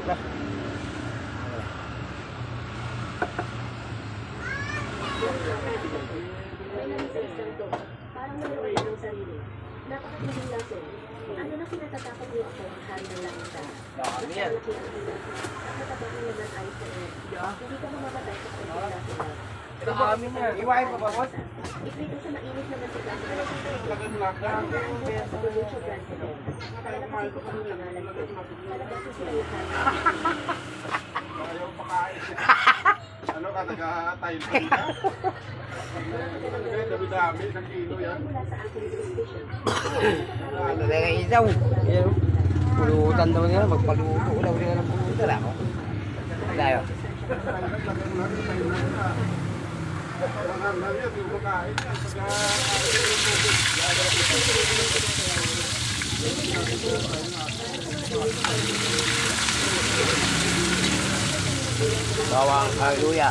Lah. Parang mayroon ng sarili. Napakatiling lason. Ano na kinatatakot niyo ako ang hari ng langit ka? Dami yan. Ang katabahan naman ay sa iyo. Hindi ka mamamatay sa pagkakita lason. Ito amin yan. Iwain pa ba, boss? Iprito sa mainit naman sa lason. Lagan mo lang. Ang bukas sa Delucio Grand Hotel. Kaya kasi ko kami nangalan ko. Talagang sisilayahan. Ayaw pakain. Ano ka, taga-Thailand ka? Dami-dami, ng kilo yan. Mula sa aking jurisdiction. Ano talaga isaw? Ayan. Pulutan daw nila. Magpaluto daw nila ng pulutan ako. Tayo. Lang yan, yung makain yan. Bawang haluya.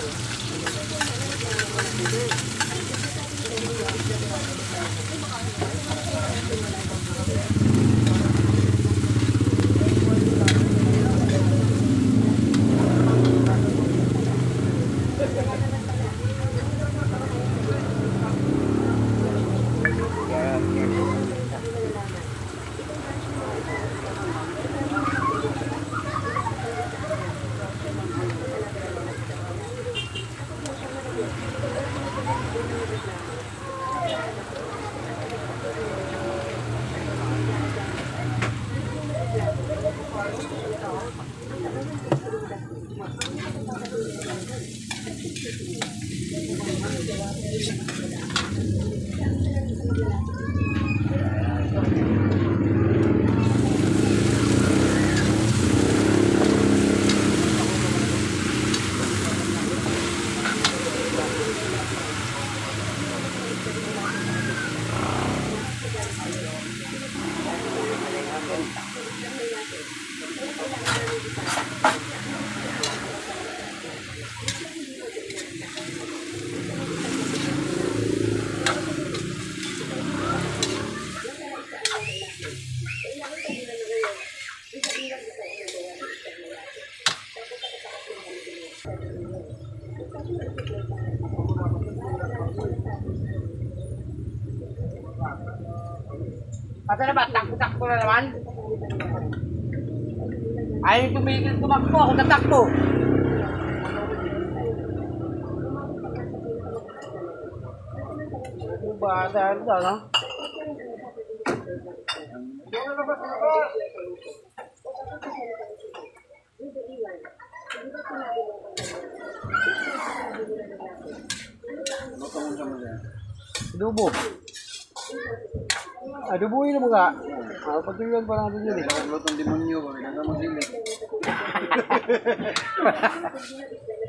Asa na ba? Takbo-takbo na naman? Ayaw tumigil tumakbo. Ako tatakbo. Ba, dahil daw, no? Adobo. Adoboy na mga. Pagtuloy pa natin yun eh. Lutong demonyo ko, nagkamagsilig.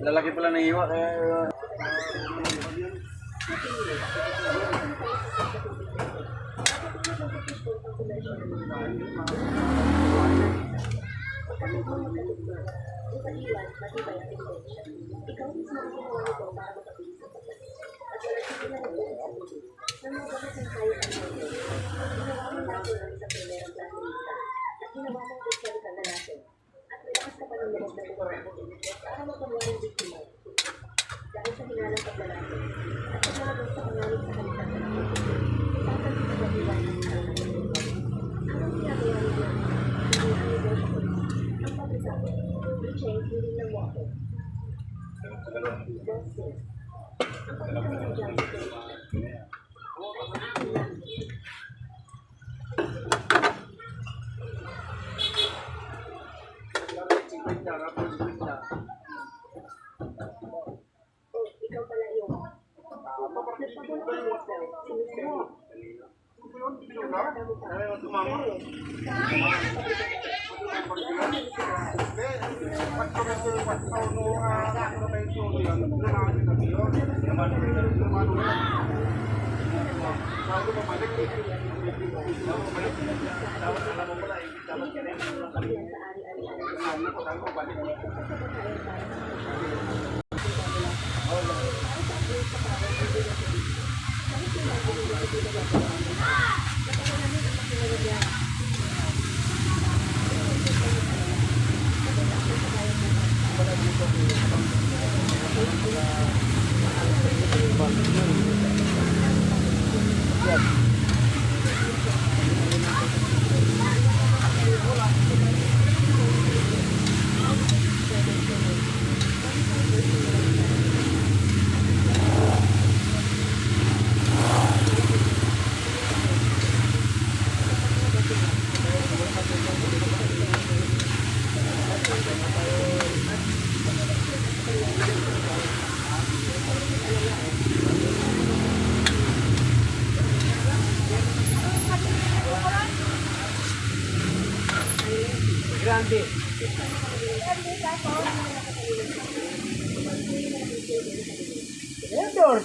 Lalaki pala ng iwa, kaya... Ikaw mismo ang ginawa nito para mapabilis ang pagkakas. At wala siya pinarapos nang magkakit ng kaya ang mga ginawa mo nato ng isang primerang klasista at ginawa mong kusyari ka na natin. At relakas ka pa ng loob na lugar para magpagawa ng biktima. Dahil sa hinalang paglalaki at paglalagos sa pangalit sa kalitan sa mga tatag sa pagdiwan ng isang nagpapagawa. Anong ginagawa niya? Hindi ang negosyo. Ang pagkasabi, i-change hindi ng water. Justice. Ang pagkasabi ng justice. Ikaw pala yung nagpapalit ng Grande. Vendor.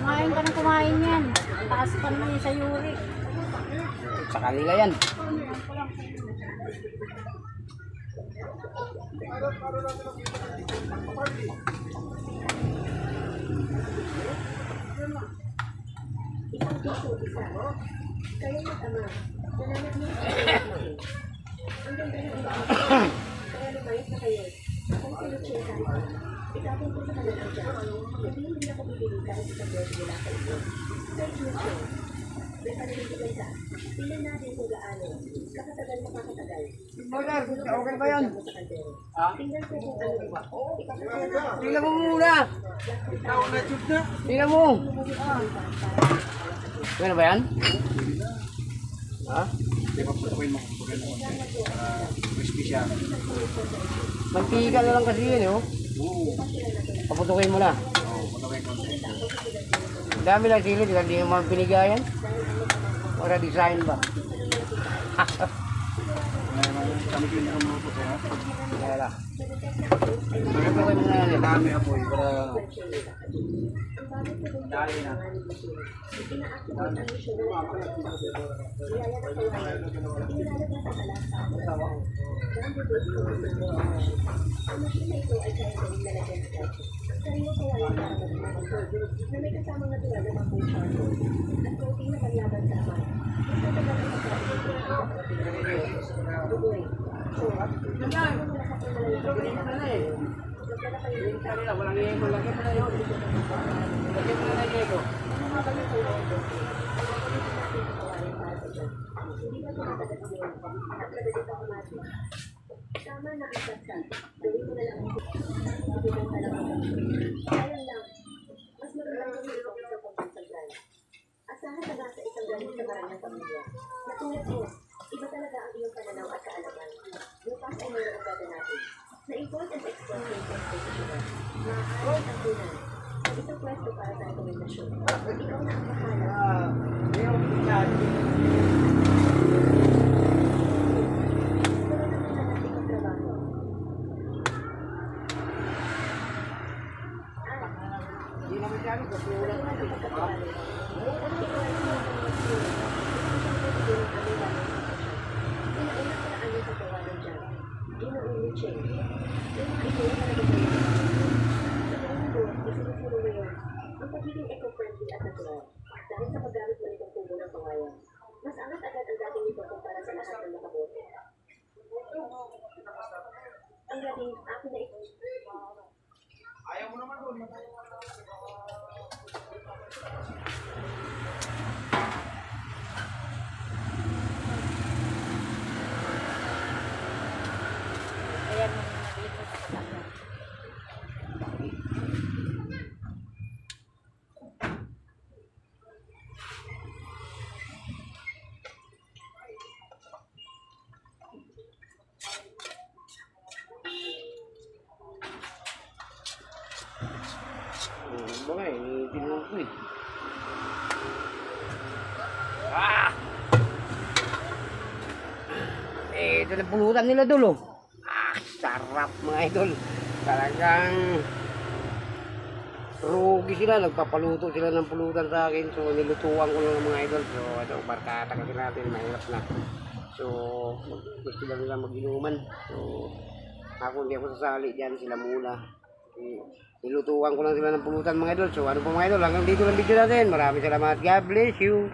Kumain ka ng kumain yan. Taas pa naman sa yuri. Sa kanila yan. Isang piso isa. Kayo mag-ama. Nananag mo ang ganda ng iba. Kaya lumayas na kayo. Kung sinutsyo tayo, itapon ko sa kanila dyan. Hindi ako bibili kahit sa bed nila kayo. Kaya sinutsyo. May paniligilan ka. Tingnan natin kung gaano. Kakatagal makakatagal. Okay ba yan? Ha? Tingnan ko kung ano. Tingnan mo muna. Tingnan mo. Ano ba yan? Ha? Crispy siya. Mantika na lang kasi yun, oh. Oo. Paputukin mo na. Oo, patawin konti. Ang dami lang sili, hindi naman pinigayan. Para design ba? Kami ko yung mga puto, ha? Kaya lang. Paputukin mo na yan. Dami apoy para... Dali na. Ang makina ito ay kaya gawing lalagyan ng gadget. Sariwa kawalan para mag-monitor na may kasamang natural na mga charcoal at coating na panlaban sa aman. Magtatagal ang pagkakas ng bugoy. So, nagkakaroon mo na sa pinalalagyan ng magdala kayo ng Kanila, walang iyeko. Lagyan mo na yun. Lagyan mo na na iyeko. mga bagay kayo ito. Pagkakaroon natin sa kawalan para sa Hindi ba tumatagal yun? At madali pa kumati. Tama na ang satsat. Gawin mo na lang ang bibigyan ka lang ako. Sayang lang. Mas magandang gawin ito sa pagsasagal. Asahan na nasa isang galing sa maraming pamilya. Natulad mo, iba talaga ang iyong pananaw at kaalaman. Bukas ay mayroong gada natin. Na-import and export ng constitutional. Maaari ang tunan. Ang isang pwesto para sa dokumentasyon. Ikaw na ang bahala. Yung pinag. Pero naman na natin ang trabaho. Hindi naman siya ano, kasi wala Wala naman. ang pagkakabali. Ano ito ay siya ng mga siguro? Ito siyang pwede din ang aming bagay sa sasya. Una-una paraan yung pagkawalan dyan. Ginoong Cheng. Yung mga ito ay talaga sa iyo. Sa segundo, isinusuro mo yun. Ang pagiging eco-friendly at natural. Dahil sa paggamit mo nitong tubo ng pangayan. Mas angat agad ang dating nito kumpara sa lahat ng nakabote. Ang galing, akin na ito. Ayaw mo naman doon. Kaya nung nabili ko sa kasama. Mga tinulog ko eh. Ito na pulutan nila dulo. Sarap mga idol. Talagang rugi sila. Nagpapaluto sila ng pulutan sa akin. So nilutuan ko lang ng mga idol. So ito, barkata kasi natin. Mahirap na. So gusto lang nila mag-inuman. So ako hindi ako sasali dyan. Sila muna. Nilutuan ko lang sila ng pulutan mga idol. So ano po mga idol, hanggang dito lang video natin. Maraming salamat. God bless you.